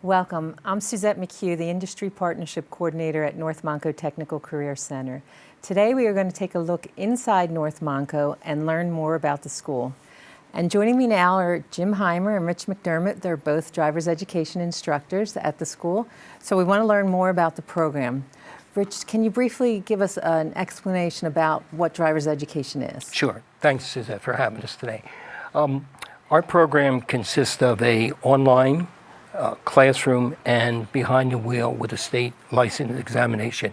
Welcome. I'm Suzette McHugh, the Industry Partnership Coordinator at North Montco Technical Career Center. Today we are going to take a look inside North Montco and learn more about the school. And joining me now are Jim Heimer and Rich McDermott. They're both driver's education instructors at the school. So we want to learn more about the program. Rich, can you briefly give us an explanation about what driver's education is? Sure. Thanks, Suzette, for having us today. Our program consists of an online classroom and behind the wheel with a state license examination.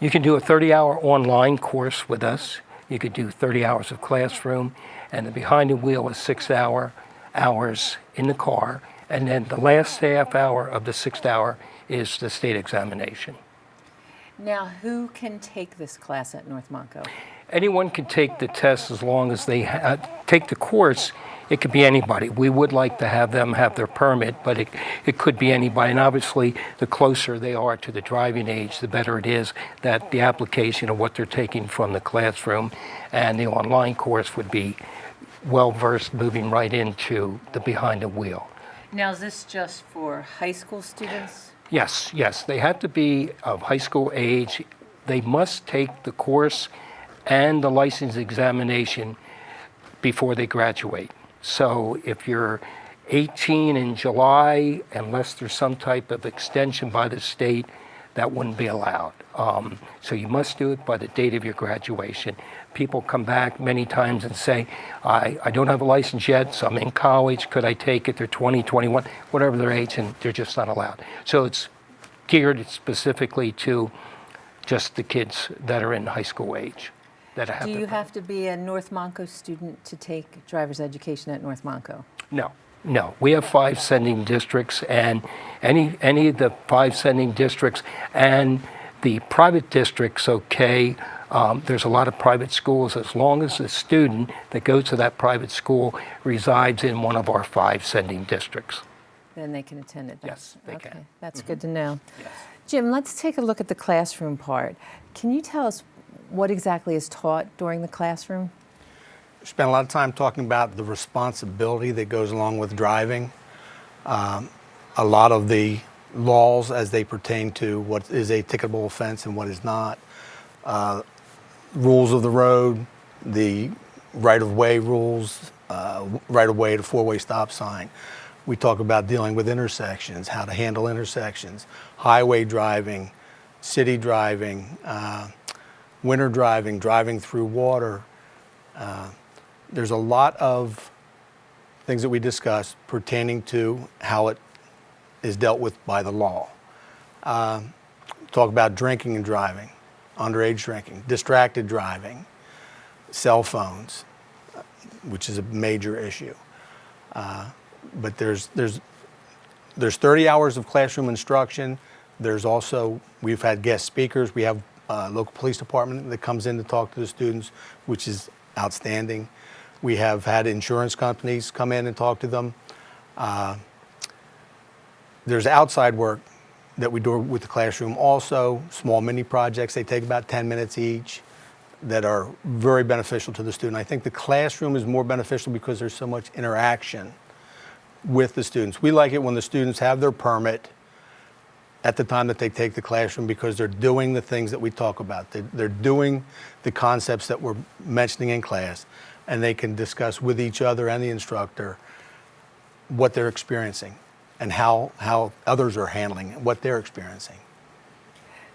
You can do a 30-hour online course with us. You could do 30 hours of classroom, and the behind the wheel is 6 hours in the car, and then the last half hour of the 6th hour is the state examination. Now, who can take this class at North Montco? Anyone can take the test as long as they take the course. It could be anybody. We would like to have them have their permit, but it could be anybody. And obviously, the closer they are to the driving age, the better it is that the application of what they're taking from the classroom and the online course would be well-versed moving right into the behind the wheel. Now, is this just for high school students? Yes. They have to be of high school age. They must take the course and the license examination before they graduate. So if you're 18 in July, unless there's some type of extension by the state, that wouldn't be allowed. So you must do it by the date of your graduation. People come back many times and say, I don't have a license yet, so I'm in college, could I take it? They're 20, 21, whatever their age, and they're just not allowed. So it's geared specifically to just the kids that are in high school age. Do you have to be a North Montco student to take driver's education at North Montco? No. We have 5 sending districts, and any of the 5 sending districts and the private districts, okay, there's a lot of private schools. As long as the student that goes to that private school resides in one of our 5 sending districts. Then they can attend it. Yes, they can. That's good to know. Yes. Jim, let's take a look at the classroom part. Can you tell us what exactly is taught during the classroom? We spent a lot of time talking about the responsibility that goes along with driving. A lot of the laws as they pertain to what is a ticketable offense and what is not. Rules of the road, the right-of-way rules, right-of-way to 4-way stop sign. We talk about dealing with intersections, how to handle intersections, highway driving, city driving, winter driving, driving through water. There's a lot of things that we discuss pertaining to how it is dealt with by the law. Talk about drinking and driving, underage drinking, distracted driving, cell phones, which is a major issue. But there's 30 hours of classroom instruction. There's also, we've had guest speakers. We have local police department that comes in to talk to the students, which is outstanding. We have had insurance companies come in and talk to them. There's outside work that we do with the classroom also, small mini projects. They take about 10 minutes each that are very beneficial to the student. I think the classroom is more beneficial because there's so much interaction with the students. We like it when the students have their permit at the time that they take the classroom because they're doing the things that we talk about. They're doing the concepts that we're mentioning in class, and they can discuss with each other and the instructor what they're experiencing and how others are handling it, what they're experiencing.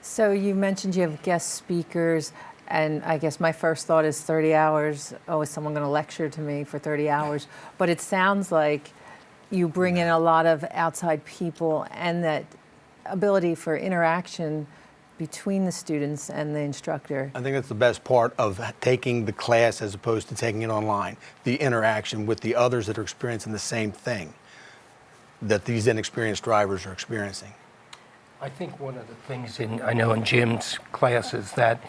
So you mentioned you have guest speakers, and I guess my first thought is 30 hours. Oh, is someone going to lecture to me for 30 hours? But it sounds like you bring in a lot of outside people and that ability for interaction between the students and the instructor. I think that's the best part of taking the class as opposed to taking it online, the interaction with the others that are experiencing the same thing that these inexperienced drivers are experiencing. I think one of the things I know in Jim's class is that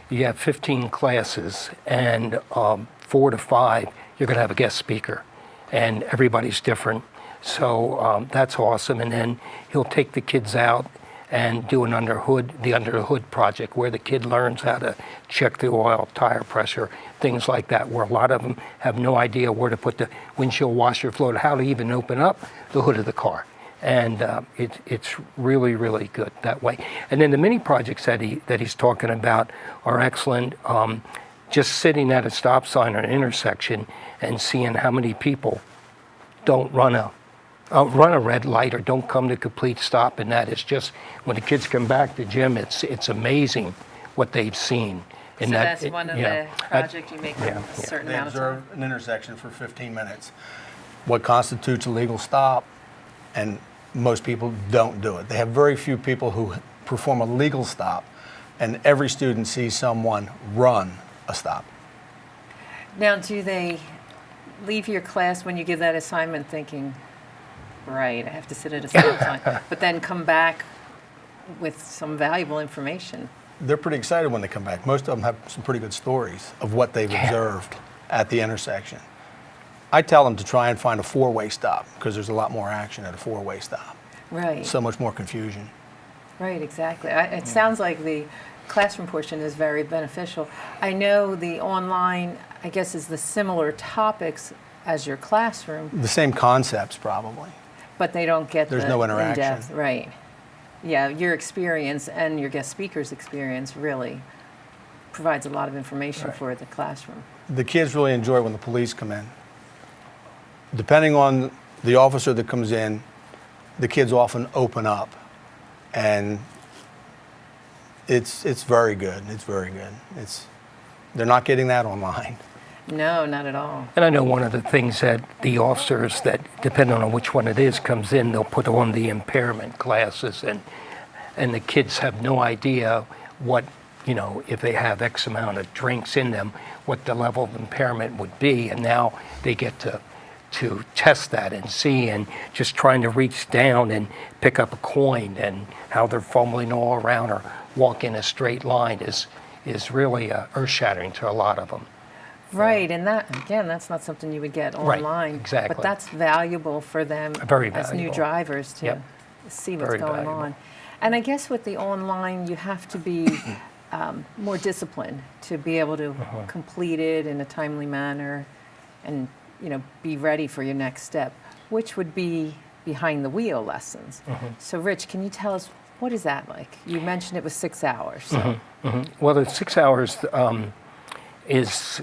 you have 15 classes and 4 to 5, you're going to have a guest speaker, and everybody's different. So that's awesome. And then he'll take the kids out and do the under the hood project where the kid learns how to check the oil, tire pressure, things like that, where a lot of them have no idea where to put the windshield washer fluid, how to even open up the hood of the car. And it's really, really good that way. And then the mini projects that he's talking about are excellent. Just sitting at a stop sign or an intersection and seeing how many people don't run a red light or don't come to complete stop, and that is just, when the kids come back to gym, it's amazing what they've seen. So that's one of the projects you make a certain They amount of time. observe an intersection for 15 minutes. What constitutes a legal stop, and most people don't do it. They have very few people who perform a legal stop, and every student sees someone run a stop. Now, do they leave your class when you give that assignment thinking, right, I have to sit at a stop sign, but then come back with some valuable information? They're pretty excited when they come back. Most of them have some pretty good stories of what they've observed at the intersection. I tell them to try and find a four-way stop because there's a lot more action at a four-way stop. Right. So much more confusion. Right, exactly. It sounds like the classroom portion is very beneficial. I know the online, I guess, is the similar topics as your classroom, The same concepts, probably. but they don't get There's the no interaction. in-depth. Right. Yeah, your experience and your guest speaker's experience really provides a lot of information for the classroom. The kids really enjoy when the police come in. Depending on the officer that comes in, the kids often open up, and it's very good. It's very good. They're not getting that online. No, not at all. And I know one of the things that the officers, that depending on which one it is, comes in, they'll put on the impairment classes, and the kids have no idea what, if they have X amount of drinks in them, what the level of impairment would be. And now they get to test that and see, and just trying to reach down and pick up a coin, and how they're fumbling all around or walk in a straight line is really earth-shattering to a lot of them. Right, and that, again, that's not something you would get Right, online. exactly. But that's valuable for them Very as new valuable. drivers to Yep. see what's Very going valuable. on. And I guess with the online, you have to be more disciplined to be able to complete it in a timely manner and, be ready for your next step, which would be behind the wheel lessons. So Rich, can you tell us, what is that like? You mentioned it was 6 hours. So. Well, the 6 hours is,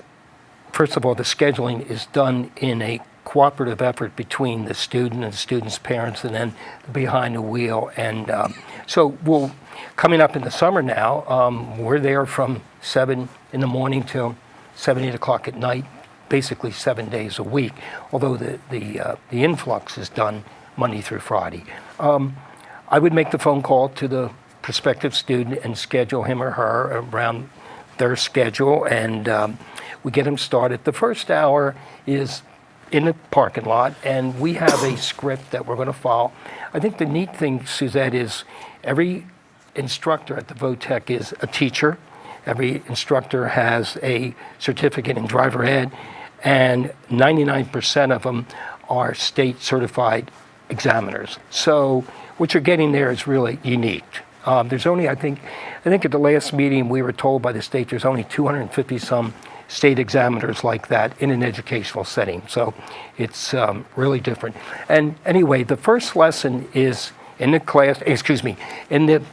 first of all, the scheduling is done in a cooperative effort between the student and the student's parents, and then behind the wheel. And so coming up in the summer now, we're there from 7 in the morning till 7, 8 o'clock at night, basically 7 days a week, although the influx is done Monday through Friday. I would make the phone call to the prospective student and schedule him or her around their schedule, and we get them started. The first hour is in the parking lot, and we have a script that we're going to follow. I think the neat thing, Suzette, is every instructor at the VOTEC is a teacher. Every instructor has a certificate in driver ed, and 99% of them are state certified examiners. So what you're getting there is really unique. There's only, I think at the last meeting we were told by the state there's only 250 some state examiners like that in an educational setting. So it's really different. And anyway, the first lesson is in the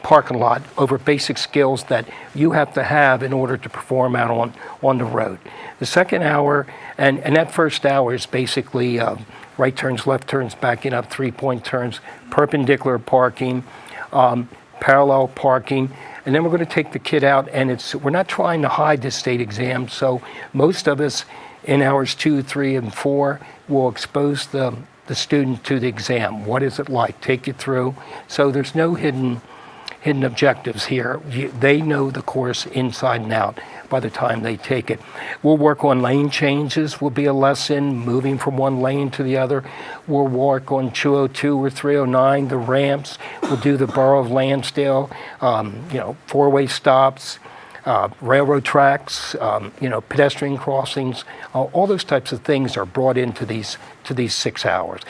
parking lot over basic skills that you have to have in order to perform out on the road. The second hour, and that first hour is basically right turns, left turns, backing up, 3-point turns, perpendicular parking, parallel parking, and then we're going to take the kid out, and we're not trying to hide the state exam, so most of us in hours 2, 3, and 4 will expose the student to the exam. What is it like? Take you through. So there's no hidden objectives here. They know the course inside and out by the time they take it. We'll work on lane changes, will be a lesson, moving from one lane to the other. We'll work on 202 or 309, the ramps. We'll do the Borough of Lansdale, four-way stops, railroad tracks, pedestrian crossings. All those types of things are brought into these 6 hours.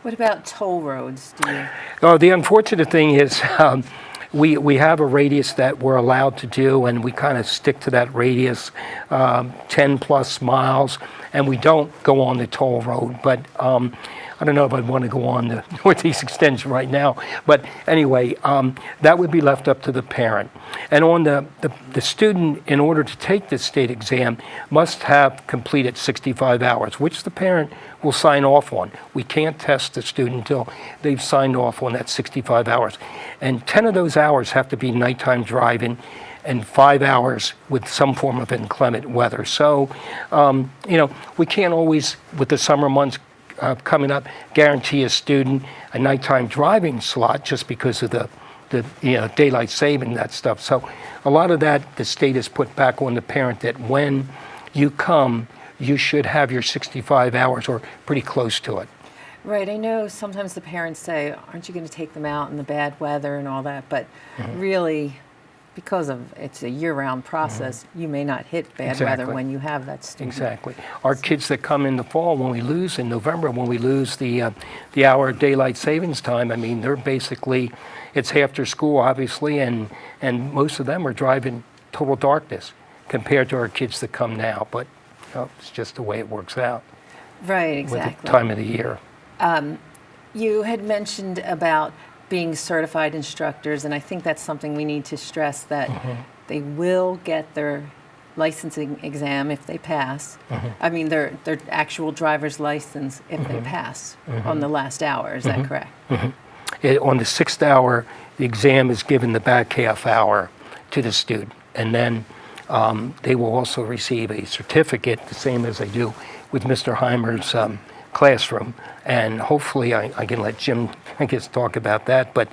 What about toll roads? The unfortunate thing is we have a radius that we're allowed to do, and we kind of stick to that radius, 10 plus miles, and we don't go on the toll road. But I don't know if I'd want to go on the Northeast Extension right now, but anyway, that would be left up to the parent. And on the student, in order to take the state exam, must have completed 65 hours, which the parent will sign off on. We can't test the student until they've signed off on that 65 hours. And 10 of those hours have to be nighttime driving, and 5 hours with some form of inclement weather. So, we can't always, with the summer months coming up, guarantee a student a nighttime driving slot just because of the daylight saving, that stuff. So a lot of that, the state has put back on the parent, that when you come, you should have your 65 hours or pretty close to it. Right. I know sometimes the parents say, aren't you going to take them out in the bad weather and all that? But really, because it's a year-round process, you may not hit bad weather when you have that student. Exactly. Our kids that come in the fall, when we lose in November, when we lose the hour of daylight savings time, I mean, they're basically, it's after school, obviously, and most of them are driving total darkness compared to our kids that come now. But it's just the way it works out. Right, exactly. With the time of the year. You had mentioned about being certified instructors, and I think that's something we need to stress, that they will get their licensing exam if they pass. I mean, their actual driver's license if they pass on the last hour. Is that correct? On the 6th hour, the exam is given the back half hour to the student, and then they will also receive a certificate, the same as they do with Mr. Heimer's classroom. And hopefully I can let Jim, talk about that, but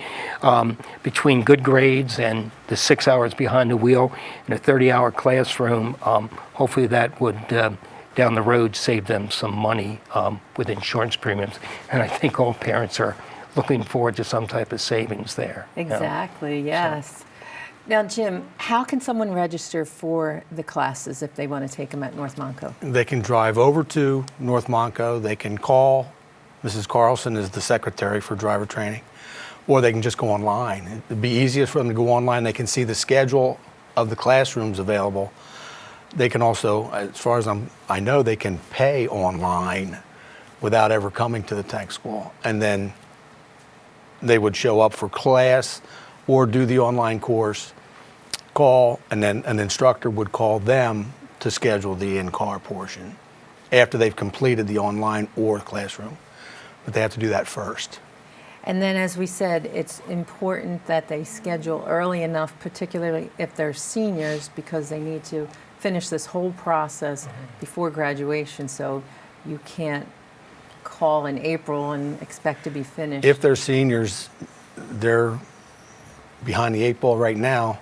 between good grades and the 6 hours behind the wheel in a 30-hour classroom, hopefully that would down the road save them some money with insurance premiums. And I think all parents are looking forward to some type of savings there. Exactly, yes. Now, Jim, how can someone register for the classes if they want to take them at North Montco? They can drive over to North Montco. They can call. Mrs. Carlson is the secretary for driver training, or they can just go online. It'd be easiest for them to go online. They can see the schedule of the classrooms available. They can also, as far as I know, they can pay online without ever coming to the tech school. And then they would show up for class or do the online course, call, and then an instructor would call them to schedule the in-car portion after they've completed the online or classroom. But they have to do that first. And then, as we said, it's important that they schedule early enough, particularly if they're seniors, because they need to finish this whole process before graduation. So you can't call in April and expect to be finished. If they're seniors, they're behind the 8 ball right now.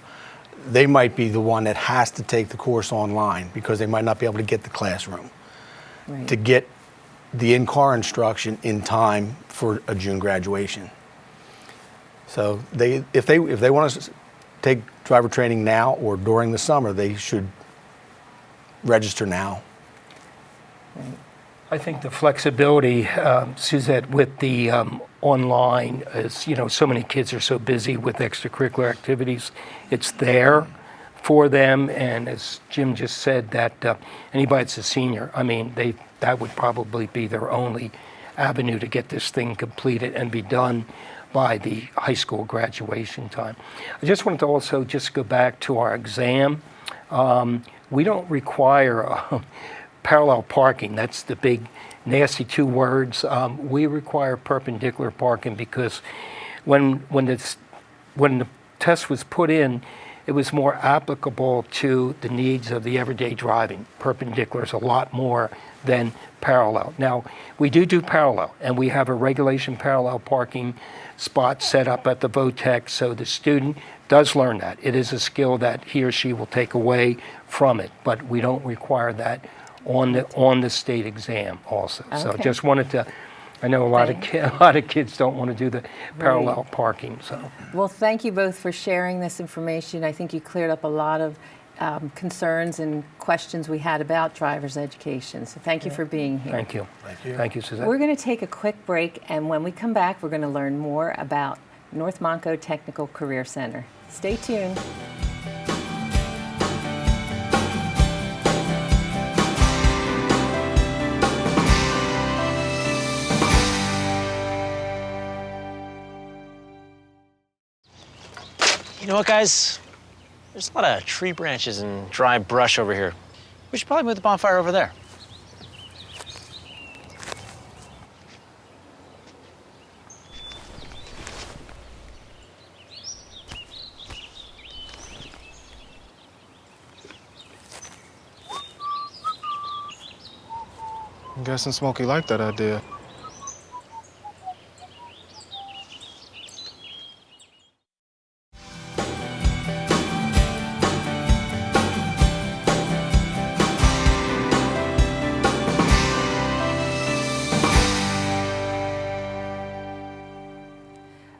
They might be the one that has to take the course online because they might not be able to get the classroom to get the in-car instruction in time for a June graduation. So if they want to take driver training now or during the summer, they should register now. I think the flexibility, Suzette, with the online, is, so many kids are so busy with extracurricular activities. It's there for them, and as Jim just said, that anybody that's a senior, I mean, that would probably be their only avenue to get this thing completed and be done by the high school graduation time. I just wanted to also just go back to our exam. We don't require parallel parking. That's the big nasty 2 words. We require perpendicular parking because when the test was put in, it was more applicable to the needs of the everyday driving. Perpendicular is a lot more than parallel. Now, we do parallel, and we have a regulation parallel parking spot set up at the VOTEC, so the student does learn that. It is a skill that he or she will take away from it, but we don't require that on the state exam also. Okay. So just wanted to, I know a lot of kids don't want to do the parallel parking. So. Well, thank you both for sharing this information. I think you cleared up a lot of concerns and questions we had about driver's education. So thank you for being here. Thank you. Thank you. Thank you, Suzette. We're going to take a quick break, and when we come back, we're going to learn more about North Montco Technical Career Center. Stay tuned. know what, guys? There's a lot of tree branches and dry brush over here. We should probably move the bonfire over there. I'm guessing Smokey liked that idea.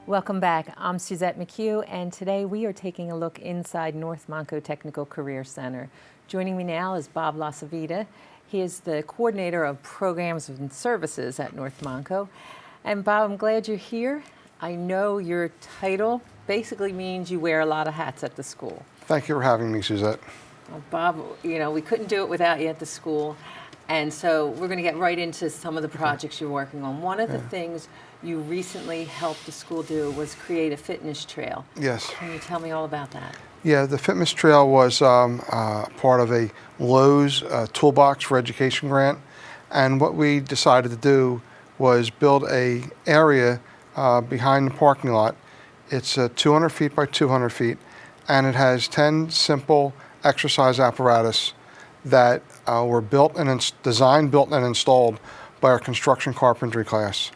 Welcome back. I'm Suzette McHugh, and today we are taking a look inside North Montco Technical Career Center. Joining me now is Bob Lasavita. He is the coordinator of programs and services at North Montco. And Bob, I'm glad you're here. I know your title basically means you wear a lot of hats at the school. Thank you for having me, Suzette. Well, Bob, you know, we couldn't do it without you at the school. And so we're going to get right into some of the projects you're working on. One of the things you recently helped the school do was create a fitness trail. Yes. Can you tell me all about that? Yeah, the fitness trail was part of a Lowe's Toolbox for Education grant. And what we decided to do was build a area behind the parking lot. It's 200 feet by 200 feet, and it has 10 simple exercise apparatus that were built and designed, built, and installed by our construction carpentry class.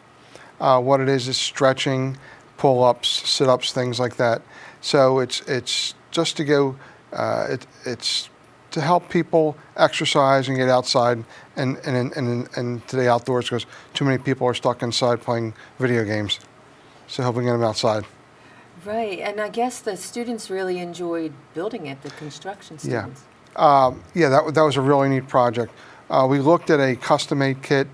What it is stretching, pull-ups, sit-ups, things like that. So it's just to go. It's to help people exercise and get outside and today outdoors, because too many people are stuck inside playing video games. So helping get them outside. Right, and I guess the students really enjoyed building it, the construction students. Yeah, that was a really neat project. We looked at a custom-made kit,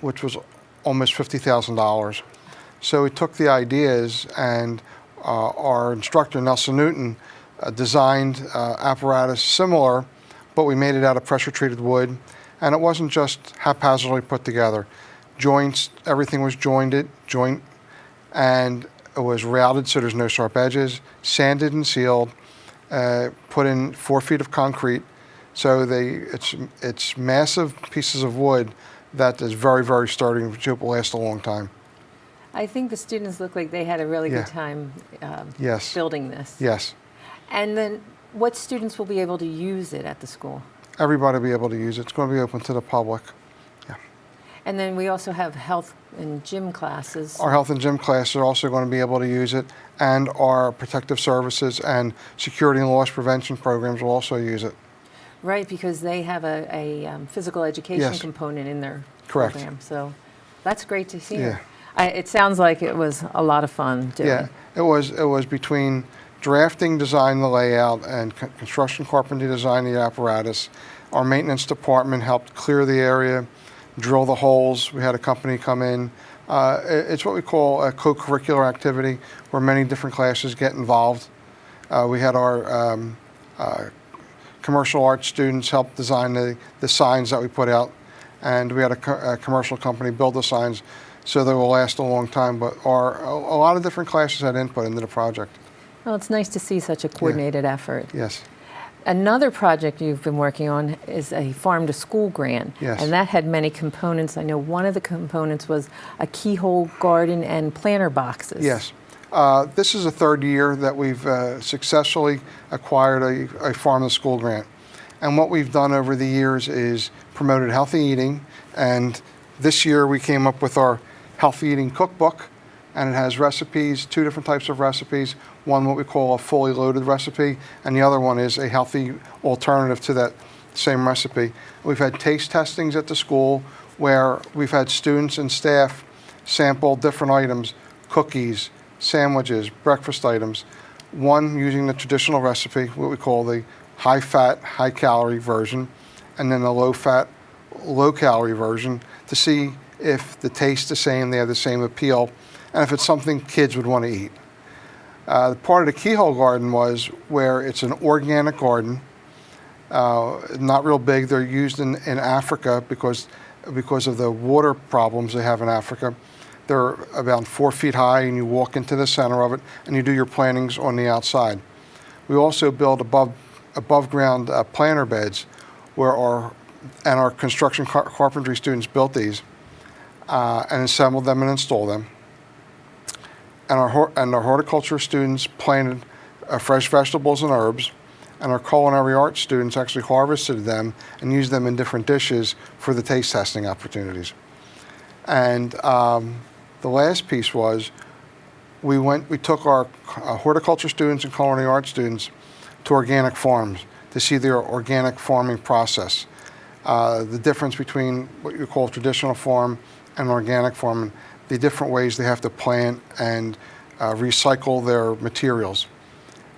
which was almost $50,000. So we took the ideas, and our instructor, Nelson Newton, designed apparatus similar, but we made it out of pressure-treated wood, and it wasn't just haphazardly put together. Joints, everything was joint, and it was routed so there's no sharp edges, sanded and sealed, put in 4 feet of concrete. So it's massive pieces of wood that is very, very sturdy, which will last a long time. I think the students look like they had a really good time Yes. building this. Yes. And then what students will be able to use it at the school? Everybody will be able to use it. It's going to be open to the public. Yeah. And then we also have health and gym classes. Our health and gym classes are also going to be able to use it, and our protective services and security and loss prevention programs will also use it. Right, because they have a physical education Yes. component in their Correct. program. So that's great to see. Yeah. It sounds like it was a lot of fun doing. Yeah, it was between drafting, design, the layout, and construction carpentry design the apparatus. Our maintenance department helped clear the area, drill the holes. We had a company come in. It's what we call a co-curricular activity, where many different classes get involved. We had our commercial arts students help design the signs that we put out, and we had a commercial company build the signs so they will last a long time. But a lot of different classes had input into the project. Well, it's nice to see such a coordinated effort. Yes. Another project you've been working on is a farm-to-school grant. Yes. And that had many components. I know one of the components was a keyhole garden and planter boxes. Yes. This is the third year that we've successfully acquired a farm-to-school grant. And what we've done over the years is promoted healthy eating. And this year we came up with our healthy eating cookbook. And it has recipes, 2 different types of recipes. One what we call a fully loaded recipe, and the other one is a healthy alternative to that same recipe. We've had taste testings at the school where we've had students and staff sample different items, cookies, sandwiches, breakfast items. One using the traditional recipe, what we call the high-fat, high-calorie version, and then the low-fat, low-calorie version to see if the taste the same, they have the same appeal, and if it's something kids would want to eat. Part of the keyhole garden was where it's an organic garden, not real big. They're used in Africa because of the water problems they have in Africa. They're about 4 feet high, and you walk into the center of it, and you do your plantings on the outside. We also build above ground planter beds, where our construction carpentry students built these and assembled them and installed them. And our horticulture students planted fresh vegetables and herbs, and our culinary arts students actually harvested them and used them in different dishes for the taste testing opportunities. And the last piece was we took our horticulture students and culinary arts students to organic farms to see their organic farming process. The difference between what you call traditional farm and organic farming, the different ways they have to plant and recycle their materials.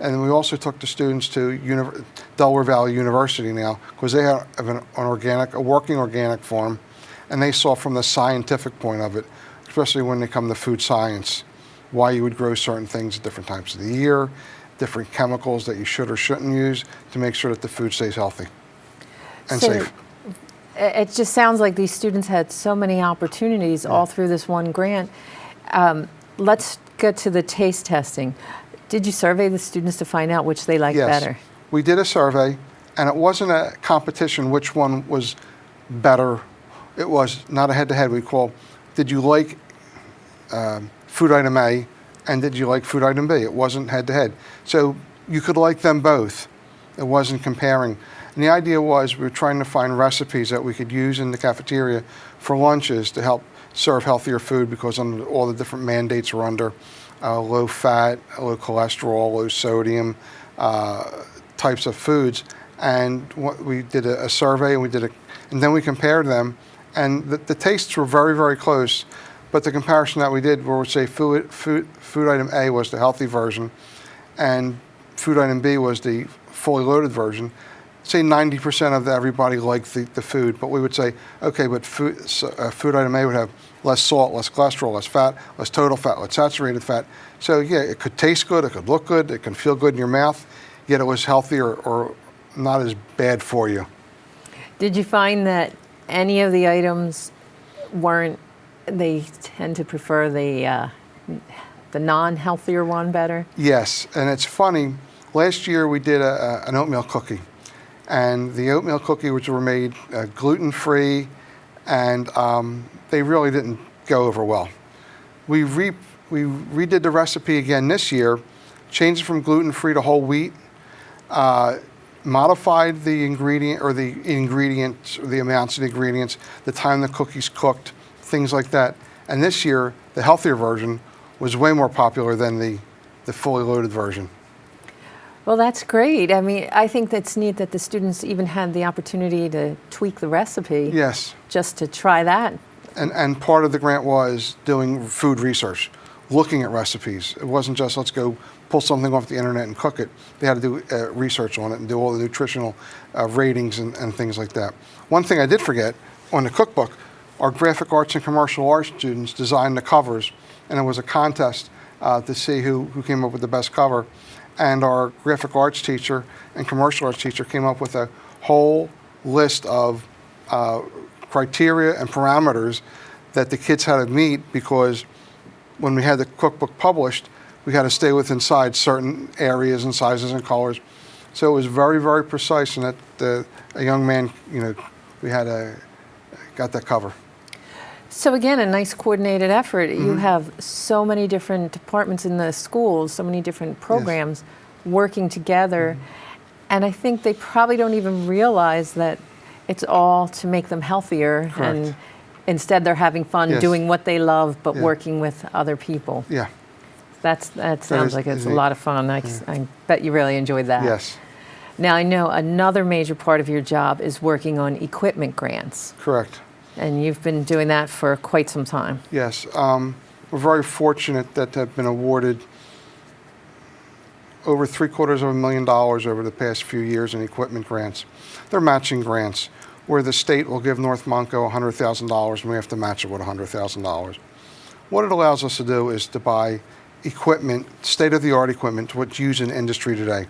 And we also took the students to Delaware Valley University now, because they have a working organic farm, and they saw from the scientific point of it, especially when they come to food science, why you would grow certain things at different times of the year, different chemicals that you should or shouldn't use to make sure that the food stays healthy and safe. It just sounds like these students had so many opportunities all through this one grant. Let's get to the taste testing. Did you survey the students to find out which they liked better? We did a survey, and it wasn't a competition which one was better. It was not a head-to-head. We call, did you like food item A, and did you like food item B? It wasn't head-to-head. So you could like them both. It wasn't comparing. And the idea was we were trying to find recipes that we could use in the cafeteria for lunches to help serve healthier food, because under all the different mandates we're under, low fat, low cholesterol, low sodium types of foods. And we did a survey, and then we compared them, and the tastes were very, very close. But the comparison that we did, where we say food item A was the healthy version, and food item B was the fully loaded version. Say 90% of everybody liked the food, but we would say, okay, but food item A would have less salt, less cholesterol, less fat, less total fat, less saturated fat. So yeah, it could taste good, it could look good, it can feel good in your mouth, yet it was healthier or not as bad for you. Did you find that any of the items they tend to prefer the non-healthier one better? Yes, and it's funny, last year we did an oatmeal cookie. And the oatmeal cookie, which were made gluten-free, and they really didn't go over well. We redid the recipe again this year, changed it from gluten-free to whole wheat, modified the ingredient or the ingredients, or the amounts of the ingredients, the time the cookie's cooked, things like that. And this year, the healthier version was way more popular than the fully loaded version. Well, that's great. I mean, I think that's neat that the students even had the opportunity to tweak the recipe. Yes. Just to try that. And part of the grant was doing food research, looking at recipes. It wasn't just let's go pull something off the internet and cook it. They had to do research on it and do all the nutritional ratings and things like that. One thing I did forget, on the cookbook, our graphic arts and commercial arts students designed the covers, and it was a contest to see who came up with the best cover. And our graphic arts teacher and commercial arts teacher came up with a whole list of criteria and parameters that the kids had to meet, because when we had the cookbook published, we had to stay within certain areas and sizes and colors. So it was very, very precise, and that a young man, we had got that cover. So again, a nice coordinated effort. Mm-hmm. You have so many different departments in the schools, so many different programs working together. Mm-hmm. And I think they probably don't even realize that it's all to make them healthier. Correct. And instead they're having fun doing what they love, but working with other people. Yeah. That sounds like it's a lot of fun. I bet you really enjoyed that. Yes. Now, I know another major part of your job is working on equipment grants. Correct. And you've been doing that for quite some time. Yes. We're very fortunate that have been awarded over $750,000 over the past few years in equipment grants. They're matching grants, where the state will give North Montco $100,000 and we have to match it with $100,000. What it allows us to do is to buy equipment, state-of-the-art equipment, what's used in industry today.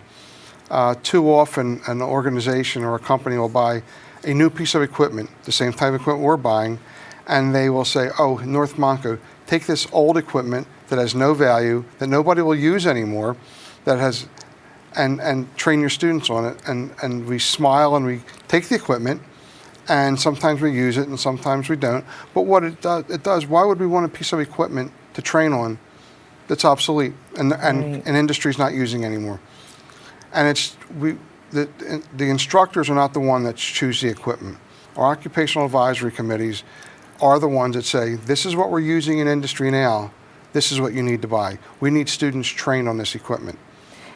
Too often, an organization or a company will buy a new piece of equipment, the same type of equipment we're buying, and they will say, oh, North Montco, take this old equipment that has no value, that nobody will use anymore, that has, and train your students on it. And we smile and we take the equipment, and sometimes we use it and sometimes we don't. But what it does, why would we want a piece of equipment to train on that's obsolete and Right. industry's not using anymore? And the instructors are not the one that choose the equipment. Our occupational advisory committees are the ones that say, this is what we're using in industry now, this is what you need to buy. We need students trained on this equipment.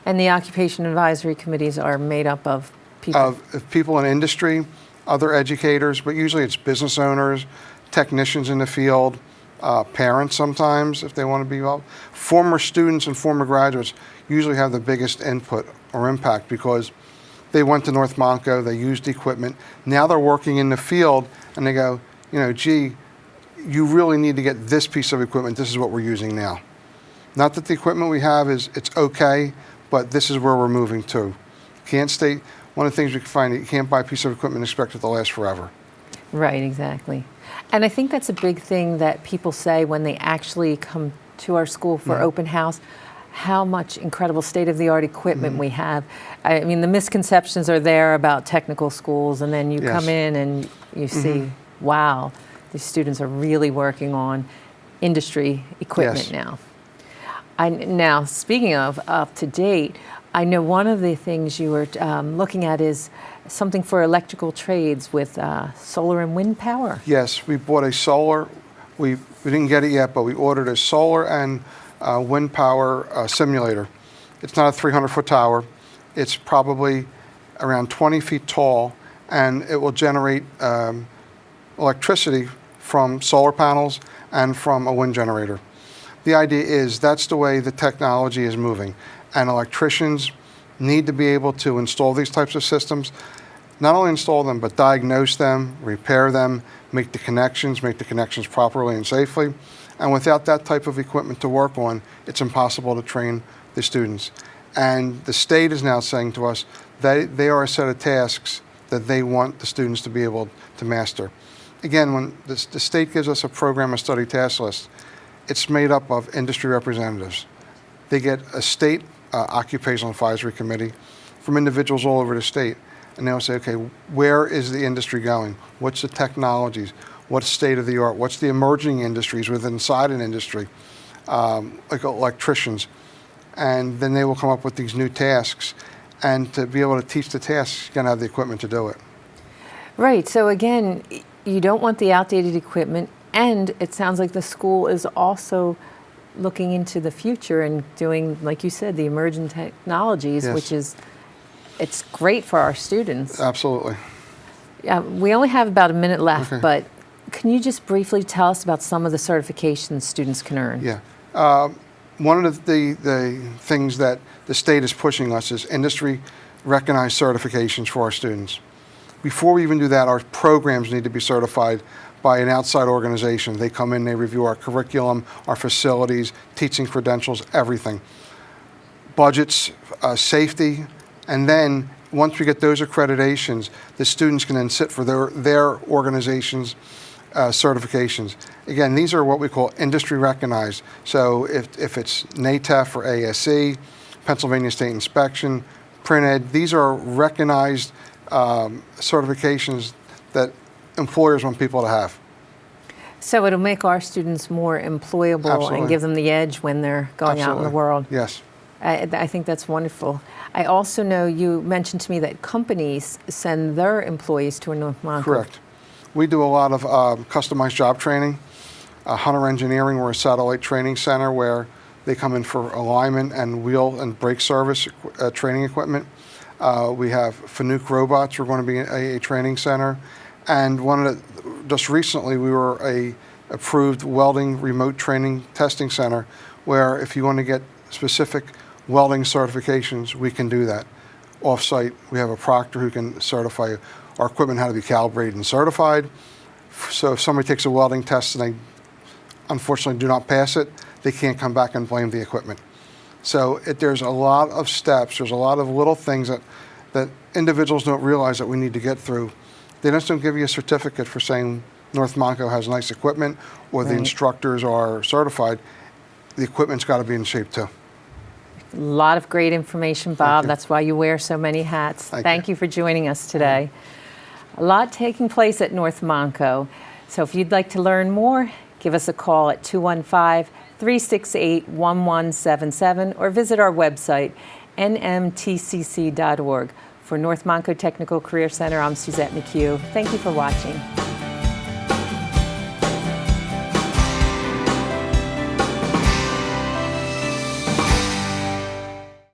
And the occupation advisory committees are made up of people. Of people in industry, other educators, but usually it's business owners, technicians in the field, parents sometimes if they want to be involved. Former students and former graduates usually have the biggest input or impact because they went to North Montco, they used the equipment. Now they're working in the field and they go, gee, you really need to get this piece of equipment. This is what we're using now. Not that the equipment we have it's okay, but this is where we're moving to. Can't stay. One of the things we can find, you can't buy a piece of equipment and expect it to last forever. Right, exactly. And I think that's a big thing that people say when they actually come to our school for open house, how much incredible state-of-the-art equipment we have. I mean, the misconceptions are there about technical schools, and then you Yes. come in and you see, wow, these students are really working on industry equipment Yes. now. Now, speaking of up to date, I know one of the things you were looking at is something for electrical trades with solar and wind power. Yes, we bought a solar. We didn't get it yet, but we ordered a solar and wind power simulator. It's not a 300-foot tower. It's probably around 20 feet tall, and it will generate electricity from solar panels and from a wind generator. The idea is that's the way the technology is moving, and electricians need to be able to install these types of systems. Not only install them, but diagnose them, repair them, make the connections properly and safely. And without that type of equipment to work on, it's impossible to train the students. And the state is now saying to us that they are a set of tasks that they want the students to be able to master. Again, when the state gives us a program of study task list, it's made up of industry representatives. They get a state occupational advisory committee from individuals all over the state. And they'll say, okay, where is the industry going? What's the technologies? What's state of the art? What's the emerging industries within inside an industry, like electricians? And then they will come up with these new tasks. And to be able to teach the tasks, you're going to have the equipment to do it. Right, so again, you don't want the outdated equipment, and it sounds like the school is also looking into the future and doing, like you said, the emerging technologies, Yes. which is, it's great for our students. Absolutely. We only have about a minute left, Okay. but can you just briefly tell us about some of the certifications students can earn? Yeah. One of the things that the state is pushing us is industry recognized certifications for our students. Before we even do that, our programs need to be certified by an outside organization. They come in, they review our curriculum, our facilities, teaching credentials, everything. Budgets, safety, and then once we get those accreditations, the students can then sit for their organization's certifications. Again, these are what we call industry recognized. So if it's NATEF or ASE, Pennsylvania State Inspection, Print Ed, these are recognized certifications that employers want people to have. So it'll make our students more employable Absolutely. and give them the edge when they're going out in the Absolutely. world. Yes. I think that's wonderful. I also know you mentioned to me that companies send their employees to North Montco. Correct. We do a lot of customized job training. Hunter Engineering, we're a satellite training center where they come in for alignment and wheel and brake service training equipment. We have Fanuc Robots, we're going to be a training center. And just recently we were a approved welding remote training testing center where if you want to get specific welding certifications, we can do that. Off-site, we have a proctor who can certify our equipment how to be calibrated and certified. So if somebody takes a welding test and they unfortunately do not pass it, they can't come back and blame the equipment. So there's a lot of steps, there's a lot of little things that individuals don't realize that we need to get through. They just don't give you a certificate for saying North Montco has nice equipment or the Right. instructors are certified, the equipment's got to be in shape too. A lot of great information, Bob. you. That's why you wear so many hats. Thank you. You for joining us today. A lot taking place at North Montco. So if you'd like to learn more, give us a call at 215-368-1177 or visit our website, nmtcc.org. For North Montco Technical Career Center, I'm Suzette McHugh. Thank you for watching.